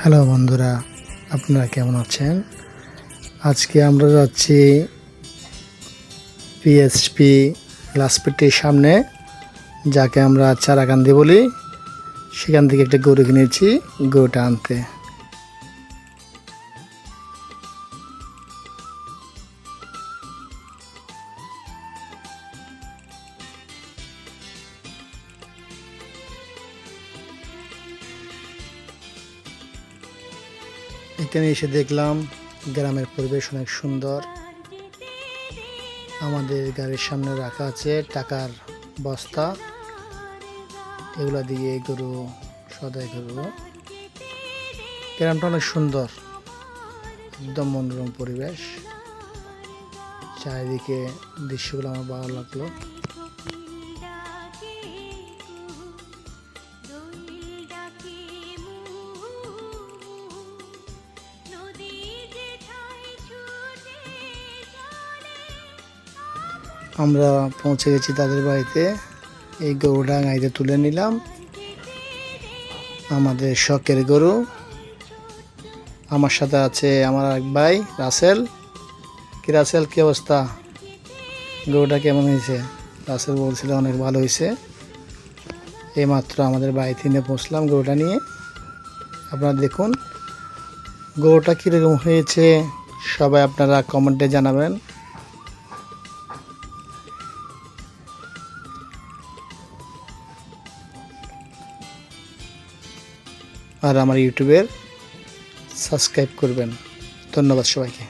Hello বন্ধুরা, আপনারা কেমন আছেন? আজকে আমরা যাচ্ছি পিএসপি গ্লাসপট্টির সামনে, যাকে আমরা চারাকান্দি বলি। সেখান থেকে একটা গরু কিনেছি, গরুটা আনতে। এখানে এসে দেখলাম গ্রামের পরিবেশ অনেক সুন্দর। আমাদের গাড়ির সামনে রাখা আছে টাকার বস্তা, এগুলা দিয়ে গরু সদাই করবো। গ্রামটা অনেক সুন্দর, একদম মনোরম পরিবেশ। চারিদিকে দৃশ্যগুলো আমার ভালো লাগলো। আমরা পৌঁছে গেছি তাদের বাড়িতে। এই গরুটা গাড়িতে তুলে নিলাম, আমাদের শখের গরু। আমার সাথে আছে আমার এক ভাই রাসেল। কি রাসেল, কি অবস্থা? গরুটা কেমন হয়েছে? রাসেল বলছিল অনেক ভালো হয়েছে। এইমাত্র আমাদের বাড়িতে নিয়ে পৌঁছলাম গরুটা নিয়ে। আপনারা দেখুন গরুটা কীরকম হয়েছে, সবাই আপনারা কমেন্টে জানাবেন। আর আমার ইউটিউবের সাবস্ক্রাইব করবেন। ধন্যবাদ সবাইকে।